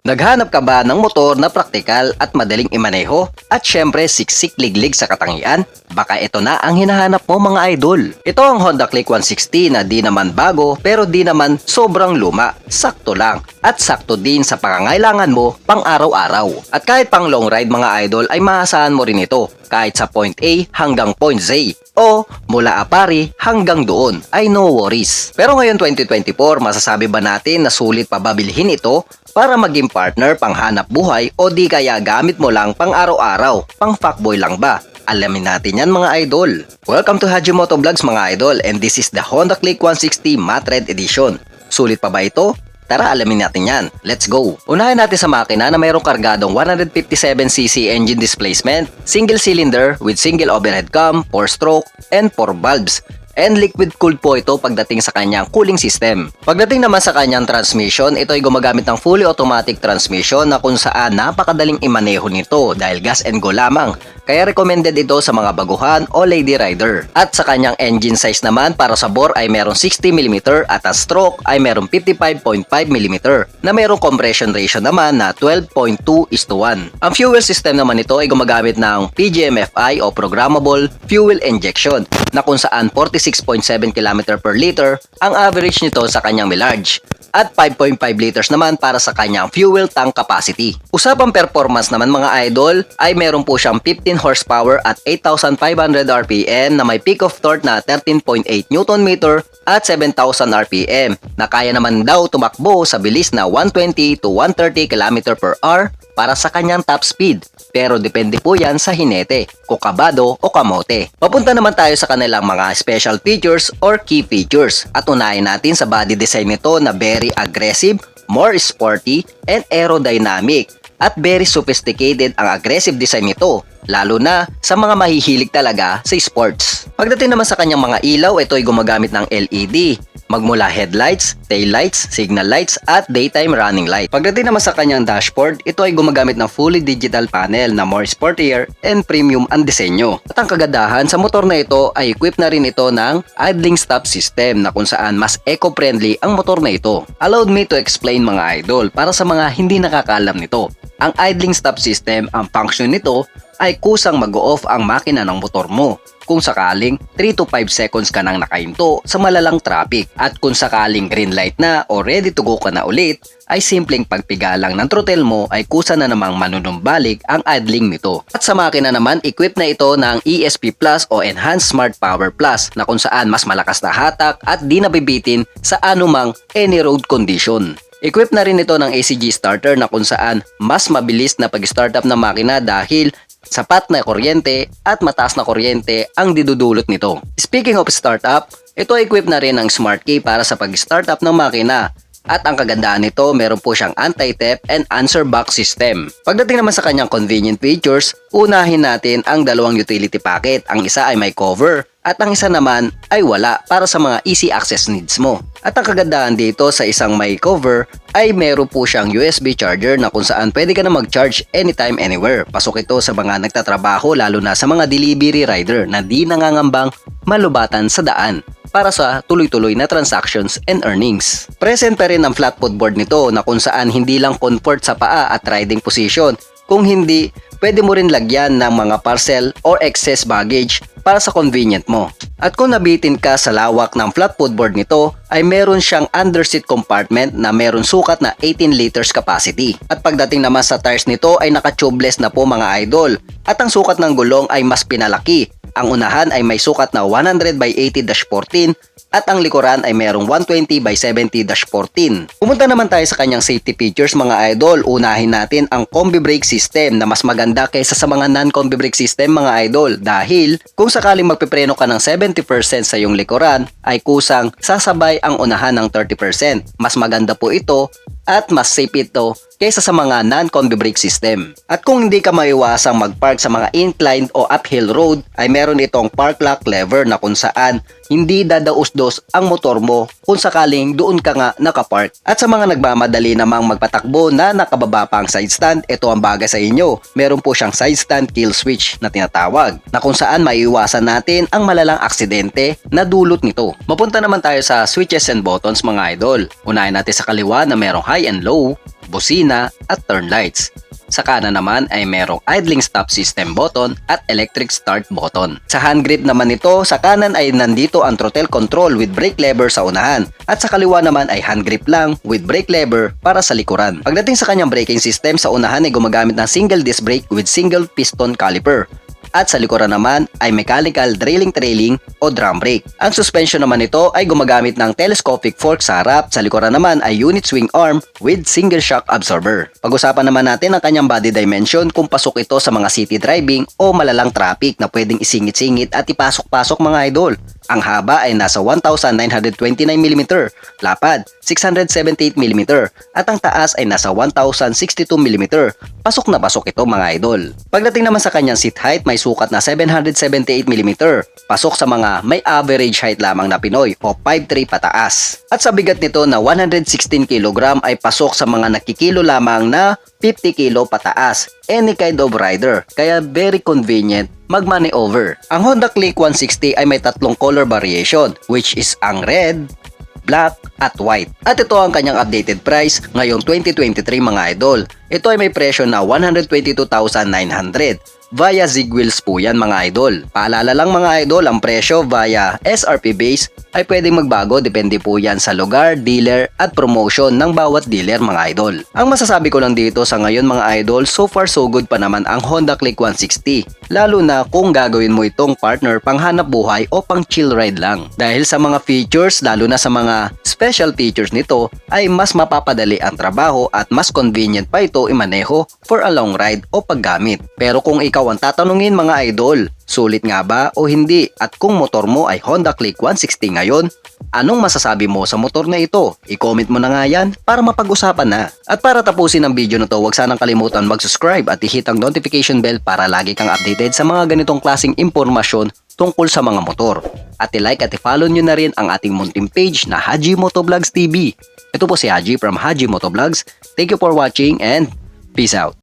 Naghanap ka ba ng motor na praktikal at madaling imaneho? At syempre siksik liglig sa katangian? Baka ito na ang hinahanap mo mga idol. Ito ang Honda Click 160 na di naman bago pero di naman sobrang luma. Sakto lang. At sakto din sa pangangailangan mo pang araw-araw. At kahit pang long ride mga idol ay maasahan mo rin ito. Kahit sa point A hanggang point Z o mula Apari hanggang doon ay no worries. Pero ngayon 2024 masasabi ba natin na sulit pa babilhin ito para maging partner pang hanap buhay o di kaya gamit mo lang pang araw-araw, pang fuckboy lang ba? Alamin natin yan mga idol. Welcome to Hajimoto Vlogs mga idol and this is the Honda Click 160 Matte Red Edition. Sulit pa ba ito? Tara alamin natin yan. Let's go! Unahin natin sa makina na mayroong kargadong 157cc engine displacement, single cylinder with single overhead cam, 4-stroke, and 4 valves. And liquid cooled po ito pagdating sa kanyang cooling system. Pagdating naman sa kanyang transmission, ito ay gumagamit ng fully automatic transmission na kung saan napakadaling imaneho nito dahil gas and go lamang. Kaya recommended ito sa mga baguhan o lady rider. At sa kanyang engine size naman para sa bore ay merong 60mm at ang stroke ay merong 55.5mm na merong compression ratio naman na 12.2:1. Ang fuel system naman nito ay gumagamit ng PGMFI o Programmable Fuel Injection na kung saan 46.7 km per liter ang average nito sa kanyang mileage at 5.5 liters naman para sa kanyang fuel tank capacity. Usapang performance naman mga idol ay meron po siyang 15 horsepower at 8,500 RPM na may peak of torque na 13.8 Nm at 7,000 RPM na kaya naman daw tumakbo sa bilis na 120 to 130 km per hour para sa kanyang top speed. Pero depende po yan sa hinete, kukabado o kamote. Papunta naman tayo sa kanilang mga special features or key features. At unahin natin sa body design nito na very aggressive, more sporty, and aerodynamic. At very sophisticated ang aggressive design nito, lalo na sa mga mahihilig talaga sa sports. Pagdating naman sa kanyang mga ilaw, ito ay gumagamit ng LED. Magmula headlights, taillights, signal lights, at daytime running light. Pagdating naman sa kanyang dashboard, ito ay gumagamit ng fully digital panel na more sportier and premium ang disenyo. At ang kagandahan sa motor na ito ay equipped na rin ito ng idling stop system na kung saan mas eco-friendly ang motor na ito. Allowed me to explain mga idol para sa mga hindi nakakaalam nito. Ang idling stop system, ang function nito ay kusang mag-off ang makina ng motor mo kung sakaling 3 to 5 seconds ka nang nakahinto sa malalang traffic at kung sakaling green light na o ready to go ka na ulit ay simpleng pagpiga lang ng throttle mo ay kusa na namang manunumbalik ang idling nito. At sa makina naman equipped na ito ng ESP Plus o Enhanced Smart Power Plus na kung saan mas malakas na hatak at di nabibitin sa anumang any road condition. Equipped na rin ito ng ACG starter na kung saan mas mabilis na pag-startup ng makina dahil sapat na kuryente at mataas na kuryente ang didudulot nito. Speaking of startup, ito ay equipped na rin ng smart key para sa pag-startup ng makina. At ang kagandahan nito, meron po siyang anti-theft and answer box system. Pagdating naman sa kanyang convenient features, unahin natin ang dalawang utility packet. Ang isa ay may cover at ang isa naman ay wala para sa mga easy access needs mo. At ang kagandahan dito sa isang may cover ay meron po siyang USB charger na kung saan pwede ka na mag-charge anytime anywhere. Pasok ito sa mga nagtatrabaho lalo na sa mga delivery rider na di nangangambang malubatan sa daan para sa tuloy-tuloy na transactions and earnings. Present pa rin ang flat footboard nito na kung saan hindi lang comfort sa paa at riding position, kung hindi, pwede mo rin lagyan ng mga parcel or excess baggage para sa convenient mo. At kung nabitin ka sa lawak ng flat footboard nito, ay meron siyang underseat compartment na meron sukat na 18 liters capacity. At pagdating naman sa tires nito ay naka-tubeless na po mga idol. At ang sukat ng gulong ay mas pinalaki. Ang unahan ay may sukat na 100/80-14 at ang likuran ay merong 120/70-14. Pumunta naman tayo sa kanyang safety features mga idol. Unahin natin ang combi brake system na mas maganda kaysa sa mga non-combi brake system mga idol dahil kung sakaling magpipreno ka ng 70% sa iyong likuran ay kusang sasabay ang unahan ng 30%. Mas maganda po ito at mas safe ito kaysa sa mga non-combi brake system. At kung hindi ka maiwasang mag-park sa mga inclined o uphill road ay meron itong park lock lever na kung saan hindi dadaus-dos ang motor mo kung sakaling doon ka nga nakapark. At sa mga nagmamadali namang magpatakbo na nakababa pa ang side stand, ito ang bagay sa inyo. Meron po siyang side stand kill switch na tinatawag na kung saan maiiwasan natin ang malalang aksidente na dulot nito. Mapunta naman tayo sa switches and buttons mga idol. Unahin natin sa kaliwa na merong high and low, busina at turn lights. Sa kanan naman ay merong idling stop system button at electric start button. Sa hand grip naman nito, sa kanan ay nandito ang throttle control with brake lever sa unahan at sa kaliwa naman ay hand grip lang with brake lever para sa likuran. Pagdating sa kanyang braking system, sa unahan ay gumagamit ng single disc brake with single piston caliper. At sa likuran naman ay mechanical trailing o drum brake. Ang suspension naman nito ay gumagamit ng telescopic fork sa harap. Sa likuran naman ay unit swing arm with single shock absorber. Pag-usapan naman natin ang kanyang body dimension kung pasok ito sa mga city driving o malalang traffic na pwedeng isingit-singit at ipasok-pasok mga idol. Ang haba ay nasa 1,929mm, lapad 678mm at ang taas ay nasa 1,062mm. Pasok na pasok ito mga idol. Pagdating naman sa kanyang seat height, may sukat na 778mm. Pasok sa mga may average height lamang na Pinoy o 5'3" pataas. At sa bigat nito na 116kg ay pasok sa mga nakikilo lamang na 50kg pataas. Any kind of rider, kaya very convenient mag-maneuver. Ang Honda Click 160 ay may tatlong color variation, which is ang red, black at white. At ito ang kanyang updated price ngayong 2023 mga idol. Ito ay may presyo na 122,900. Via Zigwheels po yan mga idol. Paalala lang mga idol, ang presyo via SRP base ay pwedeng magbago depende po yan sa lugar, dealer at promotion ng bawat dealer mga idol. Ang masasabi ko lang dito sa ngayon mga idol, so far so good pa naman ang Honda Click 160. Lalo na kung gagawin mo itong partner pang hanap buhay o pang chill ride lang. Dahil sa mga features, lalo na sa mga special features nito, ay mas mapapadali ang trabaho at mas convenient pa ito imaneho for a long ride o paggamit. Pero kung ikaw ang tatanungin mga idol, sulit nga ba o hindi? At kung motor mo ay Honda Click 160 ngayon, anong masasabi mo sa motor na ito? I-comment mo na nga yan para mapag-usapan na. At para tapusin ang video na to, huwag sanang kalimutan mag-subscribe at i-hit ang notification bell para lagi kang updated sa mga ganitong klaseng impormasyon tungkol sa mga motor. At i-like at i-follow nyo na rin ang ating munting page na Haji Motovlogs TV. Ito po si Haji from Haji Motovlogs. Thank you for watching and peace out.